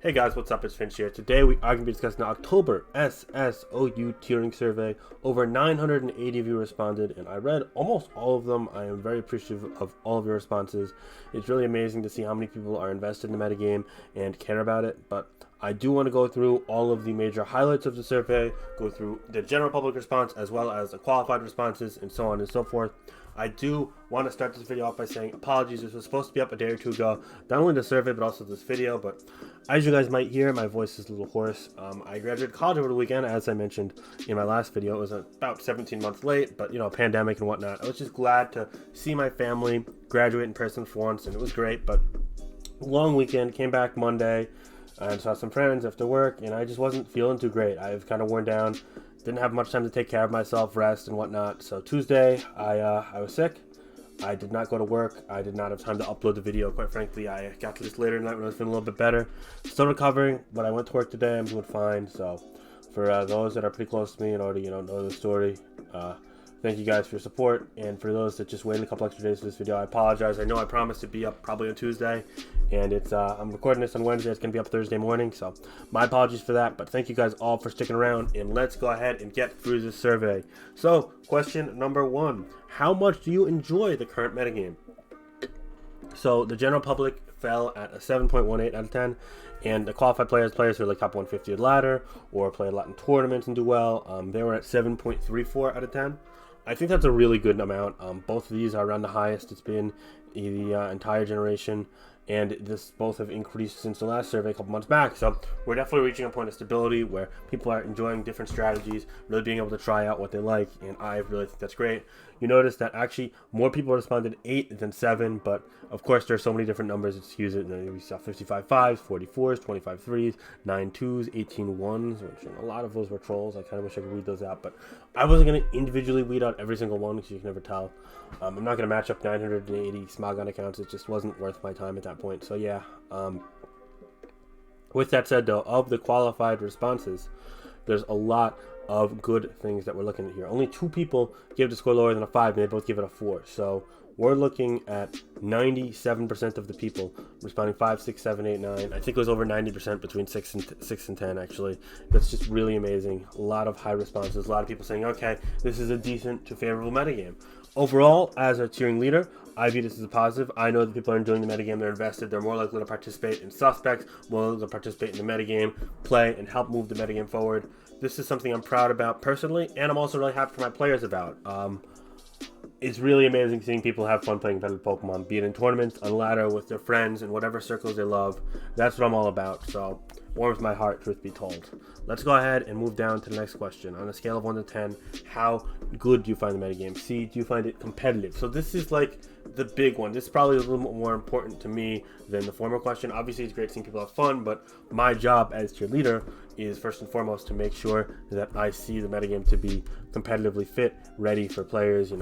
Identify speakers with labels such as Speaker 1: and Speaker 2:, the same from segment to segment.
Speaker 1: Hey guys, what's up? It's Finch here. Today we are going to be discussing the October SSOU tiering survey. Over 980 of you responded, and I read almost all of them. I am very appreciative of all of your responses. It's really amazing to see how many people are invested in the metagame and care about it, but I do want to go through all of the major highlights of the survey, go through the general public response as well as the qualified responses, and so on and so forth. I do want to start this video off by saying apologies. This was supposed to be up a day or two ago. Not only the survey, but also this video. But as you guys might hear, my voice is a little hoarse. I graduated college over the weekend, as I mentioned in my last video. It was about 17 months late, but pandemic and whatnot. I was just glad to see my family graduate in person for once, and it was great. But long weekend, came back Monday and saw some friends after work, and I just wasn't feeling too great. I've kind of worn down. Didn't have much time to take care of myself, rest, and whatnot. So Tuesday, I was sick. I did not go to work. I did not have time to upload the video, quite frankly. I got to this later in the night when I was feeling a little bit better. Still recovering, but I went to work today. I'm doing fine. So for those that are pretty close to me and already know the story, thank you guys for your support. And for those that just waited a couple extra days for this video, I apologize. I know I promised to be up probably on Tuesday, and it's I'm recording this on Wednesday. It's gonna be up Thursday morning, so my apologies for that. But thank you guys all for sticking around, and let's go ahead and get through this survey. So question number 1: how much do you enjoy the current metagame? So the general public fell at a 7.18 out of 10, and the qualified players who are like top 150 at ladder or play a lot in tournaments and do well, they were at 7.34 out of 10. I think that's a really good amount. Both of these are around the highest it's been the entire generation, and this both have increased since the last survey a couple months back. So we're definitely reaching a point of stability where people are enjoying different strategies, really being able to try out what they like, and I really think that's great. You notice that actually more people responded 8 than 7, but of course there's so many different numbers that skews it. And we saw 55 5s, 44s, 25 3s, 9 2s, 18 1s, which a lot of those were trolls. I kind of wish I could weed those out, but I wasn't going to individually weed out every single one because you can never tell. I'm not going to match up 980 Smogon accounts. It just wasn't worth my time at that point. So yeah, with that said though, of the qualified responses, there's a lot of good things that we're looking at here. Only 2 people gave the score lower than a 5, and they both give it a 4. So we're looking at 97% of the people responding 5, 6, 7, 8, 9. I think it was over 90% between 6 and 10 actually. That's just really amazing. A lot of high responses. A lot of people saying, okay, this is a decent to favorable metagame. Overall, as a tiering leader, I view this as a positive. I know that people are enjoying the metagame, they're invested, they're more likely to participate in suspects, more likely to participate in the metagame, play, and help move the metagame forward. This is something I'm proud about personally, and I'm also really happy for my players about. It's really amazing seeing people have fun playing competitive Pokemon, be it in tournaments, on ladder, with their friends, in whatever circles they love. That's what I'm all about, so warms my heart, truth be told. Let's go ahead and move down to the next question. On a scale of 1 to 10, how good do you find the metagame? C, do you find it competitive? So this is like the big one. This is probably a little bit more important to me than the former question. Obviously, it's great seeing people have fun, but my job as tier leader is first and foremost to make sure that I see the metagame to be competitively fit, ready for players,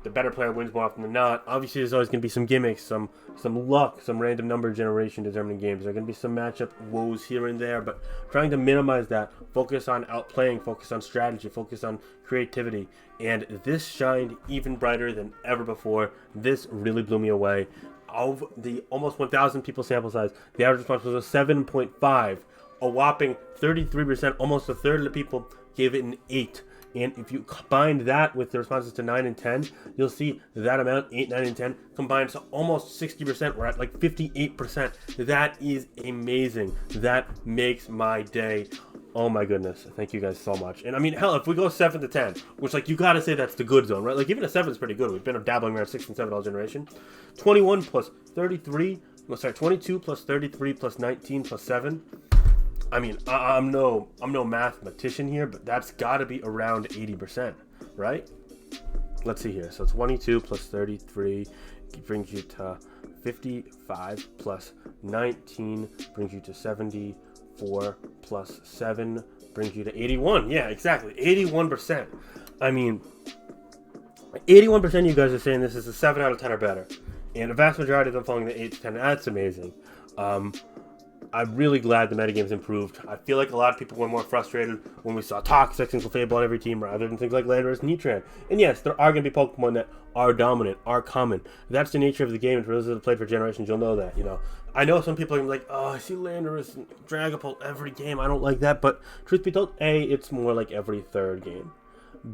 Speaker 1: the better player wins more often than not. Obviously, there's always going to be some gimmicks, some luck, some random number generation determining games. There are going to be some matchup woes here and there, but trying to minimize that, focus on outplaying, focus on strategy, focus on creativity. And this shined even brighter than ever before. This really blew me away. Of the almost 1,000 people sample size, the average response was a 7.5. A whopping 33%, almost a third of the people gave it an 8. And if you combine that with the responses to 9 and 10, you'll see that amount, 8, 9, and 10, combined to almost 60%. We're at like 58%. That is amazing. That makes my day. Oh my goodness. Thank you guys so much. And I mean, hell, if we go 7 to 10, which like you gotta say that's the good zone, right? Like even a 7 is pretty good. We've been dabbling around 6 and 7 all generation. 21 plus 33, 22 plus 33 plus 19 plus 7. I mean, I'm no mathematician here, but that's got to be around 80%, right? Let's see here. So 22 plus 33 brings you to 55 plus 19 brings you to 74 plus 7 brings you to 81. Yeah, exactly. 81%. I mean, 81% of you guys are saying this is a 7 out of 10 or better. And a vast majority of them falling to 8 to 10. That's amazing. I'm really glad the metagame's improved. I feel like a lot of people were more frustrated when we saw Toxic and Clefable on every team rather than things like Landorus and Heatran. And yes, there are going to be Pokemon that are dominant, are common. That's the nature of the game, and for those that have played for generations, you'll know that, you know. I know some people are like, oh, I see Landorus and Dragapult every game. I don't like that, but truth be told, A, it's more like every third game.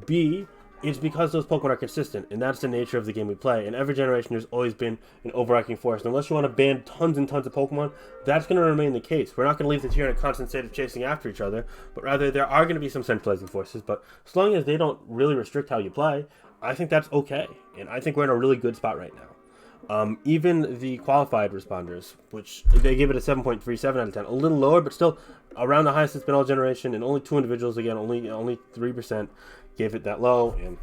Speaker 1: B, it's because those Pokemon are consistent, and that's the nature of the game we play. In every generation, there's always been an overarching force. And unless you want to ban tons and tons of Pokemon, that's going to remain the case. We're not going to leave the tier in a constant state of chasing after each other, but rather there are going to be some centralizing forces. But as long as they don't really restrict how you play, I think that's okay. And I think we're in a really good spot right now. Even the qualified responders, which they give it a 7.37 out of 10, a little lower, but still around the highest it's been all generation, and only 2 individuals, again, only 3% gave it that low, and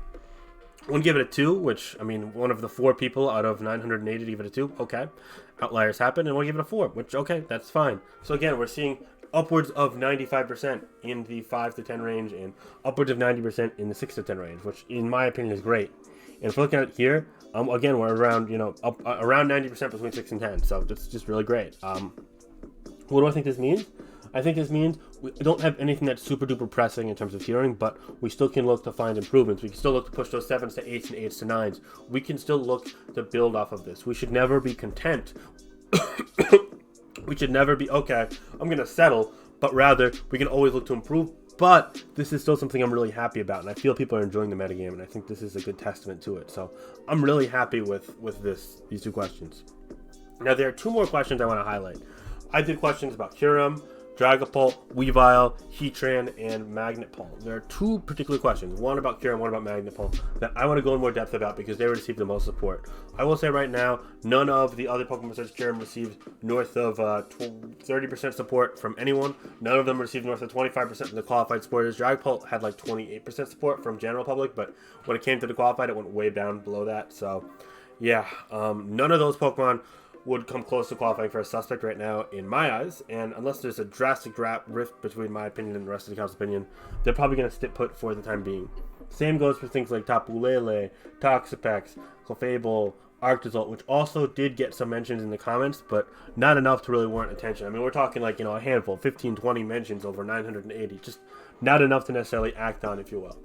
Speaker 1: one gave it a 2, which, I mean, one of the 4 people out of 980 gave it a 2, okay. Outliers happen, and one gave it a 4, which, okay, that's fine. So again, we're seeing upwards of 95% in the 5 to 10 range, and upwards of 90% in the 6 to 10 range, which, in my opinion, is great. And if we're looking at it here, again, we're around, you know, around 90% between 6 and 10, so that's just really great. What do I think this means? I think this means we don't have anything that's super duper pressing in terms of tiering, but we still can look to find improvements. We can still look to push those 7s to 8s and 8s to 9s. We can still look to build off of this. We should never be content. We should never be, okay, I'm going to settle, but rather we can always look to improve. But this is still something I'm really happy about, and I feel people are enjoying the metagame, and I think this is a good testament to it. So I'm really happy with these 2 questions. Now, there are 2 more questions I want to highlight. I did questions about Kyurem, Dragapult, Weavile, Heatran, and Magnetpult. There are 2 particular questions, one about Kyurem, one about Magnetpult, that I want to go in more depth about because they received the most support. I will say right now, none of the other Pokemon besides Kyurem received north of 30% support from anyone. None of them received north of 25% from the qualified supporters. Dragapult had like 28% support from general public, but when it came to the qualified, it went way down below that. So, yeah, none of those Pokemon would come close to qualifying for a suspect right now in my eyes, and unless there's a drastic rift between my opinion and the rest of the council's opinion, they're probably going to stick put for the time being. Same goes for things like Tapu Lele, Toxapex, Clefable, Arctozolt, which also did get some mentions in the comments, but not enough to really warrant attention. I mean, we're talking like, you know, a handful, 15, 20 mentions over 980, just not enough to necessarily act on, if you will.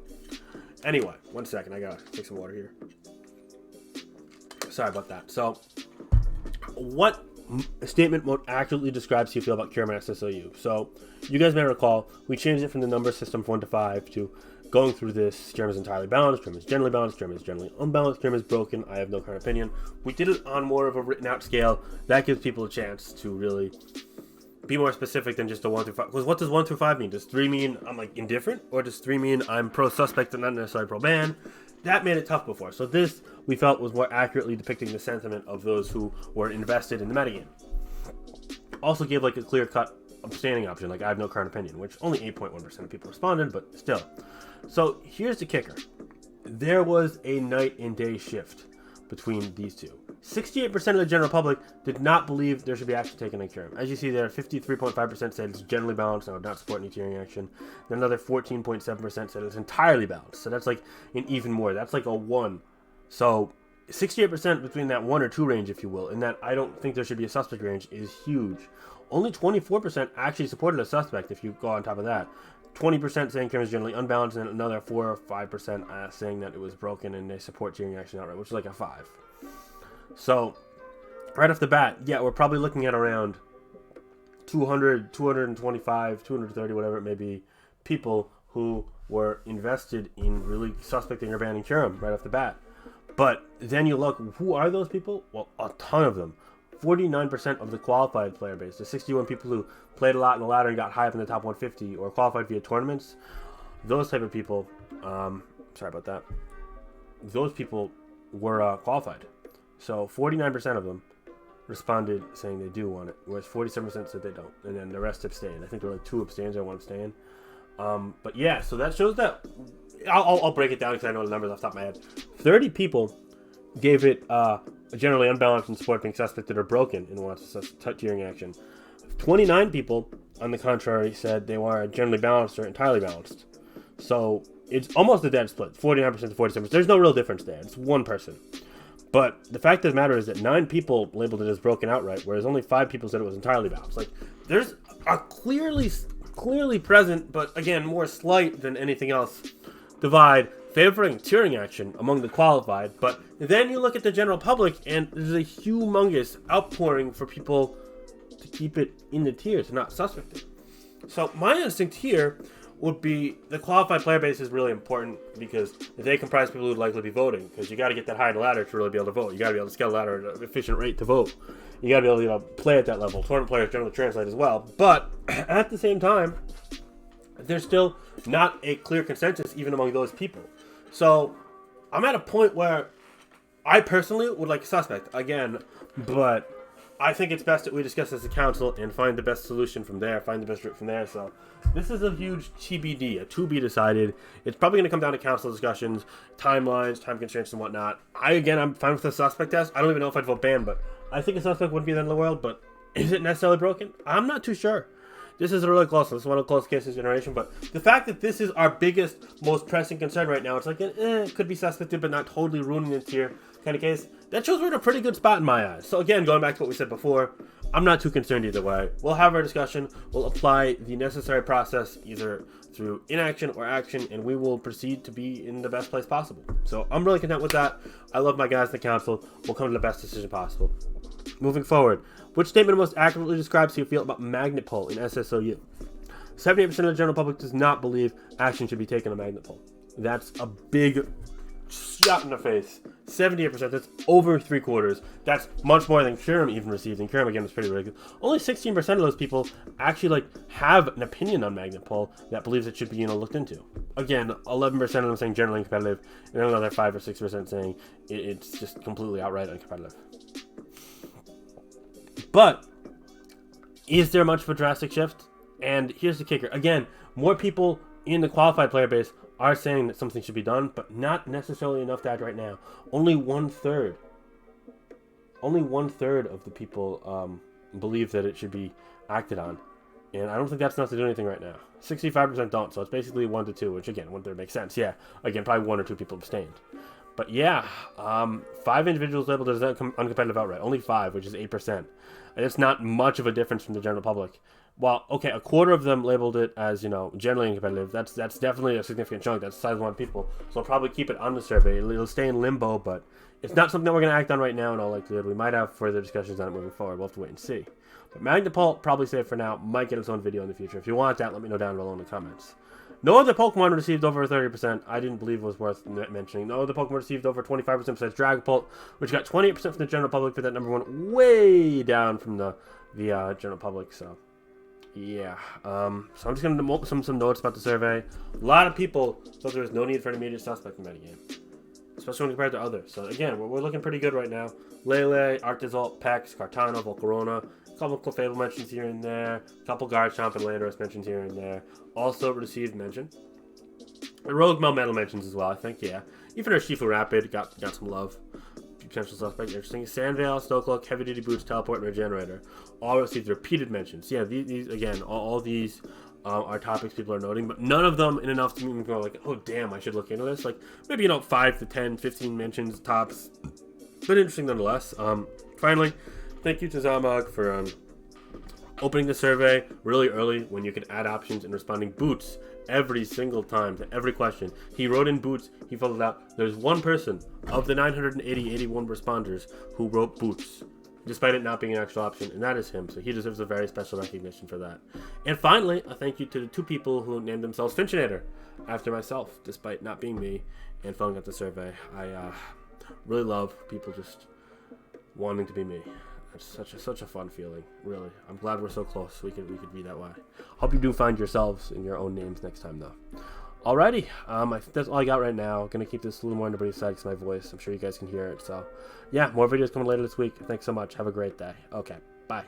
Speaker 1: Anyway, 1 second, I gotta take some water here. Sorry about that. So, what statement most accurately describes how you feel about Kyurem and SSOU? So, you guys may recall, we changed it from the number system from 1 to 5 to going through this. Kyurem is entirely balanced, Kyurem is generally balanced, Kyurem is generally unbalanced, Kyurem is broken. I have no current opinion. We did it on more of a written out scale. That gives people a chance to really be more specific than just a 1 through 5. Because what does 1 through 5 mean? Does 3 mean I'm like indifferent? Or does 3 mean I'm pro-suspect and not necessarily pro-ban? That made it tough before. So this, we felt, was more accurately depicting the sentiment of those who were invested in the metagame. Also gave like a clear-cut abstaining option, like I have no current opinion, which only 8.1% of people responded, but still. So here's the kicker. There was a night and day shift between these two. 68% of the general public did not believe there should be action taken on Kyurem. As you see there, 53.5% said it's generally balanced and would not support any tiering action. Then another 14.7% said it's entirely balanced. So that's like an even more. That's like a 1. So 68% between that 1 or 2 range, if you will, and that I don't think there should be a suspect range is huge. Only 24% actually supported a suspect if you go on top of that. 20% saying Kyurem is generally unbalanced, and another 4 or 5% saying that it was broken and they support tiering action outright, which is like a 5. So, right off the bat, yeah, we're probably looking at around 200, 225, 230, whatever it may be, people who were invested in really suspecting or banning Kyurem right off the bat. But then you look, who are those people? Well, a ton of them. 49% of the qualified player base, the 61 people who played a lot in the ladder and got high up in the top 150 or qualified via tournaments, those type of people, sorry about that, those people were qualified. So 49% of them responded saying they do want it, whereas 47% said they don't, and then the rest abstained. I think there were like 2 abstains or 1 abstain. But yeah, so that shows that, I'll break it down because I know the numbers off the top of my head. 30 people gave it generally unbalanced and support being suspected or broken and wants tiering action. 29 people, on the contrary, said they want generally balanced or entirely balanced. So it's almost a dead split, 49% to 47%. There's no real difference there. It's 1 person. But the fact of the matter is that 9 people labeled it as broken outright, whereas only 5 people said it was entirely balanced. Like, there's a clearly present, but again, more slight than anything else, divide favoring tiering action among the qualified. But then you look at the general public, and there's a humongous outpouring for people to keep it in the tier, to not suspect it. So my instinct here would be the qualified player base is really important because they comprise people who would likely be voting, because you got to get that high in the ladder to really be able to vote. You got to be able to scale the ladder at an efficient rate to vote. You got to be able to play at that level. Tournament players generally translate as well. But at the same time, there's still not a clear consensus even among those people. So I'm at a point where I personally would like a suspect again, but I think it's best that we discuss as a council and find the best solution from there, find the best route from there. So this is a huge TBD, a to be decided. It's probably going to come down to council discussions, timelines, time constraints, and whatnot. I'm fine with the suspect test. I don't even know if I'd vote ban, but I think a suspect wouldn't be the end of the world. But is it necessarily broken? I'm not too sure. This is a really close one. This is one of the closest cases of generation. But the fact that this is our biggest, most pressing concern right now, it's like it could be suspected, but not totally ruining the tier kind of case. That shows we're in a pretty good spot in my eyes. So again, going back to what we said before, I'm not too concerned either way. We'll have our discussion. We'll apply the necessary process either through inaction or action, and we will proceed to be in the best place possible. So I'm really content with that. I love my guys in the council. We'll come to the best decision possible. Moving forward, which statement most accurately describes how you feel about magnet pull in SSOU? 78% of the general public does not believe action should be taken on magnet pull. That's a big shot in the face. 78%, that's over 3/4. That's much more than Kiram even received, and Kiram again is pretty good. Only 16% of those people actually have an opinion on magnet pull that believes it should be looked into. Again, 11% of them saying generally uncompetitive, and then another 5 or 6% saying it's just completely outright uncompetitive. But is there much of a drastic shift? And here's the kicker. Again, more people in the qualified player base are saying that something should be done, but not necessarily enough to act right now. Only one third of the people believe that it should be acted on. And I don't think that's enough to do anything right now. 65% don't, so it's basically 1 to 2, which again, 1/3 makes sense. Yeah, again, probably 1 or 2 people abstained. But yeah, 5 individuals labeled as uncompetitive outright. Only 5, which is 8%. And it's not much of a difference from the general public. Well, okay, 1/4 of them labeled it as, generally uncompetitive. That's definitely a significant chunk. That's the size of 1 people. So I'll probably keep it on the survey. It'll stay in limbo, but it's not something that we're going to act on right now in all likelihood. We might have further discussions on it moving forward. We'll have to wait and see. But magnet pull, probably safe for now. Might get its own video in the future. If you want that, let me know down below in the comments. No other Pokemon received over 30%. I didn't believe it was worth mentioning. No other Pokemon received over 25% besides Dragapult, which got 28% from the general public, but that number went way down from the general public. So, yeah. So I'm just going to some notes about the survey. A lot of people thought there was no need for an immediate suspect in Metagame, especially when compared to others. So again, we're looking pretty good right now. Lele, Arctizalt, Pex, Cartana, Volcarona. Couple Clefable mentions here and there, couple Garchomp and Landorus mentions here and there. Also received mention. Rogue Melmetal mentions as well, I think, yeah. Even our Shifu Rapid got some love. Potential suspect, interesting. Sandvale, Snowcloak, Heavy Duty Boots, Teleport, and Regenerator all received repeated mentions. Yeah, these again, all these are topics people are noting, but none of them in enough to make me go like, oh damn, I should look into this. Like maybe 5 to 10, 15 mentions tops, but interesting nonetheless. Finally, thank you to Zamog for opening the survey really early when you could add options and responding boots every single time to every question. He wrote in boots, he filled it out. There's one person of the 81 responders who wrote boots, despite it not being an actual option, and that is him. So he deserves a very special recognition for that. And finally, a thank you to the 2 people who named themselves Finchinator after myself, despite not being me and filling out the survey. I really love people just wanting to be me. It's such a fun feeling, really. I'm glad we're so close. We could be that way. Hope you do find yourselves in your own names next time, though. Alrighty, I think that's all I got right now. Gonna keep this a little more on the brief side because my voice. I'm sure you guys can hear it. So, yeah, more videos coming later this week. Thanks so much. Have a great day. Okay, bye.